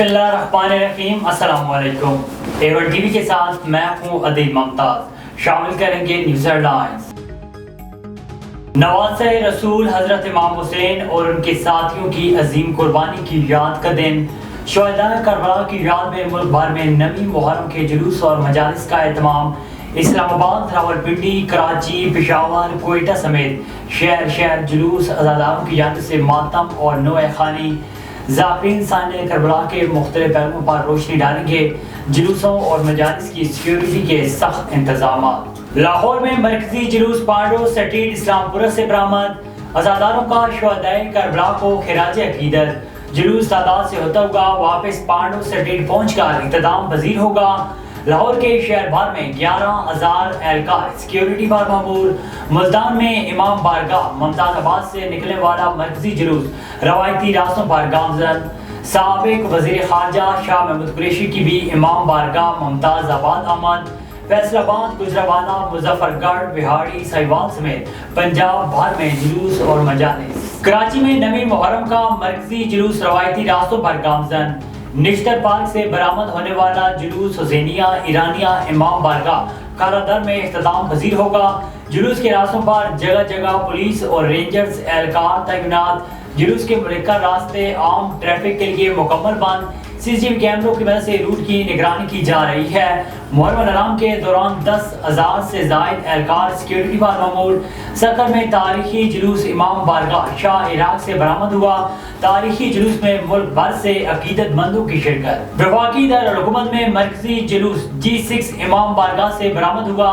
बिस्मिल्लाहिर्रहमानिर्रहीम। अस्सलाम वालेकुम। एवन टीवी के साथ मैं हूं अदील मुमताज। शामिल करेंगे न्यूज़ हेडलाइंस। नवाज़ रसूल हजरत इमाम हुसैन और उनके साथियों की अजीम कुर्बानी की याद का दिन। शुहदाए करबला की याद में मुल्क भर में नवी मुहर्रम के जुलूस और मजालिस का एहतमाम। इस्लामाबाद, रावलपिंडी, कराची, पेशावर, कोयटा समेत शहर शहर जुलूस अज़ादारों की जानिब से मातम और नोए खानी। ज़ाकिरीन साने करबला के मुख्तलिफ पहलुओं पर रोशनी डालेंगे। जुलूसों और मजालिस की सिक्योरिटी के सख्त इंतजाम। लाहौर में मरकजी जुलूस पांडो स्ट्रीट इस्लामपुरा से बरामद। अज़ादारों का शुहदाए करबला को खिराज अकीदत। जुलूस तादाद से होता हुआ वापस पांडो स्ट्रीट पहुंचकर इख्तिताम पजीर होगा। लाहौर के शहर भर में 11,000 एहलकार सिक्योरिटी पर मामूर। मुल्तान में इमाम बारगाह मुमताज़ाबाद से निकलने वाला मरकजी जुलूस रवायती रास्तों पर गामजन। साबिक वज़ीर ख़ारजा शाह महमूद कुरैशी की भी इमाम बारगाह मुमताज़ाबाद आमद। फैसलाबाद, गुजरावाला, मुजफ्फरगढ़, बिहाड़ी, साहिवाल समेत पंजाब भर में जुलूस और मजालिस। कराची में नवी मुहर्रम का मरकजी जुलूस रवायती रास्तों पर गामजन। निश्तर पार्क से बरामद होने वाला जुलूस हुसैनिया ईरानिया इमाम बारगाह कारादर में इख्तिताम पजीर होगा। जुलूस के रास्तों पर जगह जगह पुलिस और रेंजर्स एहलकार तैनात। जुलूस के मुनक्कर रास्ते आम ट्रैफिक के लिए मुकम्मल बंद। सीसीटीवी कैमरों की मदद से रूट की निगरानी की जा रही है। मुहर्रम अल-हराम के दौरान 10,000 से जायद एहलकार सिक्योरिटी पर मामूर। सकर में तारीखी जुलूस इमाम बारगाह शाह इराक से बरामद हुआ। तारीखी जुलूस में मुल्क भर से अकीदतमंदों की शिरकत। वफाकी दारुल-हुकूमत में मरकजी जुलूस G6 इमाम बारगाह से बरामद हुआ।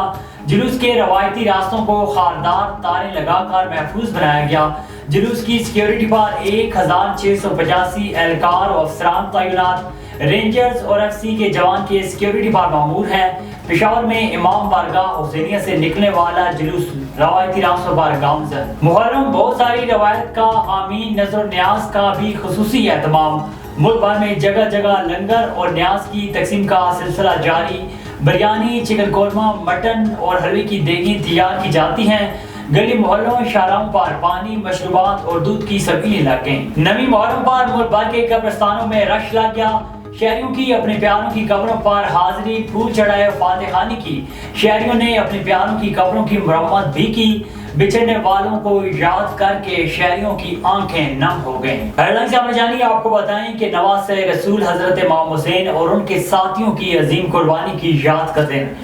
जुलूस के रवायती रास्तों को खारदार तारें लगाकर महफूज बनाया गया। जुलूस की सिक्योरिटी पर 1,685 एहलकार और अफसरान तैनात। रेंजर्स और FC के जवान के सिक्योरिटी पर मामूर हैं। पेशावर में इमाम बारगाह हुसैनिया से निकलने वाला जुलूस रवायती रास्तों पर गामजन। मुहर्रम बहुत सारी रवायत का आमीन नजर न्याज का भी खुसूसी एहतमाम। मुल्क भर में जगह जगह लंगर और न्याज की तकसीम का सिलसिला जारी। बिरयानी, चिकन कोरमा, मटन और हलवे की देगी तैयार की जाती हैं। गली मोहल्लों शाहराहों पर पानी, मशरूबात और दूध की सब्जियां लग गईं। नवी मुहर्रम पर मुल्क भर के कब्रिस्तानों में रश लग गया। शहरियों की अपने प्यारों की कब्रों पर हाजिरी, फूल चढ़ाए, फातिहानी की। शहरियों ने अपने प्यारों की कब्रों की मरम्मत भी की। बिछड़ने वालों को याद करके शहरियों की आंखें नम हो गईं। हेडलाइन से जानिए आपको बताएं कि नवाज़ रसूल हजरत इमाम हुसैन और उनके साथियों की अजीम कुर्बानी की याद का दिन।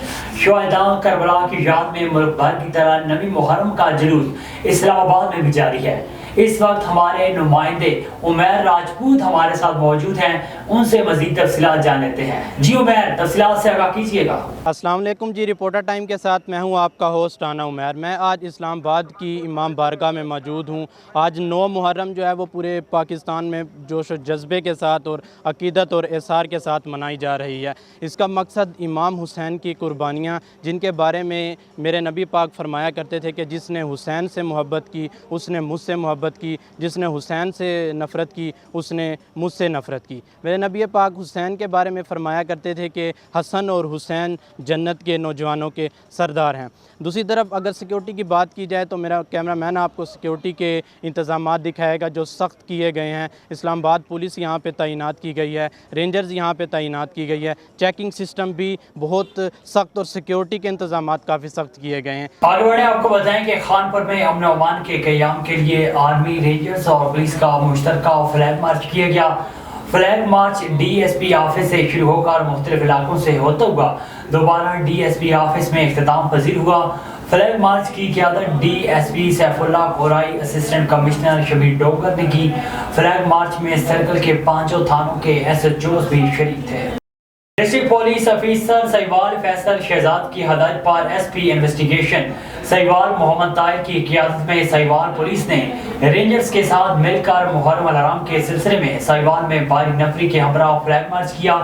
शुहदा करबला की याद में मुल्क भर की तरह नवी मुहर्रम का जुलूस इस्लामाबाद में भी जारी है। इस वक्त हमारे नुमाइंदे उमैर राजपूत हमारे साथ मौजूद हैं। उनसे मजीद तफसीलात जान लेते हैं। जी उमैर, तफसीलात से आगाह कीजिएगा। अस्सलाम वालेकुम जी, रिपोर्टर टाइम के साथ मैं हूं आपका होस्ट राना उमैर। मैं आज इस्लामाबाद की इमाम बारगाह में मौजूद हूं। आज 9 मुहर्रम जो है वो पूरे पाकिस्तान में जोश व जज्बे के साथ और अकीदत और एसार के साथ मनाई जा रही है। इसका मकसद इमाम हुसैन की कुर्बानियाँ, जिनके बारे में मेरे नबी पाक फरमाया करते थे कि जिसने हुसैन से मोहब्बत की उसने मुझसे मोहब्बत की, जिसने हुसैन से नफ़रत की उसने मुझसे नफ़रत की। मेरे नबी पाक हुसैन के बारे में फ़रमाया करते थे कि हसन और हुसैन जन्नत के नौजवानों के सरदार हैं। दूसरी तरफ अगर सिक्योरिटी की बात की जाए तो मेरा कैमरा मैन आपको सिक्योरिटी के इंतज़ामात दिखाएगा जो सख्त किए गए हैं। इस्लामाबाद पुलिस यहाँ पे तैनात की गई है, रेंजर्स यहाँ पे तैनात की गई है। चेकिंग सिस्टम भी बहुत सख्त और सिक्योरिटी के इंतज़ामात काफ़ी सख्त किए गए हैं। आगे बढ़े आपको बताएं कि खानपुर में अमन व अमान के क़याम के लिए आर्मी, रेंजर्स और पुलिस का मुश्तरका फ्लैग मार्च किया गया। फ्लैग मार्च DSP ऑफिस से शुरू होकर मुख्तलिफ इलाकों से होता हुआ दोबारा DSP ऑफिस में इख्तिताम पजीर हुआ। फ्लैग मार्च की क़यादत DSP Saifullah Korai, assistant commissioner Shabbir Dogar ने की। फ्लैग मार्च में सर्कल के 5 थानों के SHOs भी शरीक थे। District police officer Sahiwal Faisal Shahzad की हदायत पर SP इन्वेस्टिगेशन साहिवाल मोहम्मद ताहिर की क़यादत में साहिवाल पुलिस ने रेंजर्स के साथ मिलकर मुहर्रम अल-हराम के सिलसिले में साहिवाल में भारी नफरी के हमरा फ्लैग मार्च किया।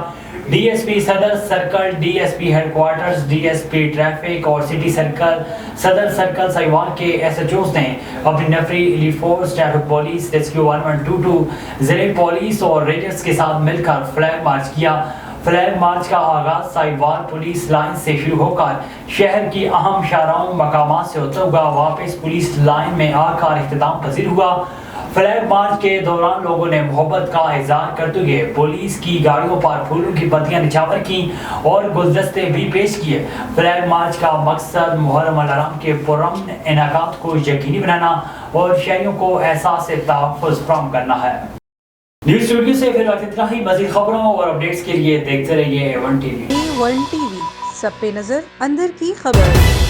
DSP सदर circle, DSP headquarters, DSP traffic और सिटी सर्कल, सदर सर्कल साहिवाल के SHOs ने अपनी नफरी elite force, traffic police, rescue 1122, ज़िले पुलिस और रेंजर्स के साथ मिलकर फ्लैग मार्च किया। फ्लैग मार्च का आगाज साहिवाल पुलिस लाइन से शुरू होकर शहर की अहम शाहराहों मकामात से होता हुआ वापस पुलिस लाइन में आकर इख्तिताम पजीर हुआ। فلیگ مارچ کے دوران لوگوں نے محبت کا اظہار کرتے ہوئے پولیس کی گاڑیوں پر پھولوں کی پتیاں نچھاور کی اور گلدستے بھی پیش کیے۔ فلیگ مارچ کا مقصد محرم الحرام کے پرامن انعقاد کو یقینی بنانا اور شہریوں کو احساس تحفظ فراہم کرنا ہے۔ نیوز اسٹوڈیو سے فی الوقت اتنا ہی۔ مزید خبروں اور اپڈیٹس کے لیے دیکھتے رہیے A1 TV۔ A1 TV، سب پہ نظر، اندر کی خبر۔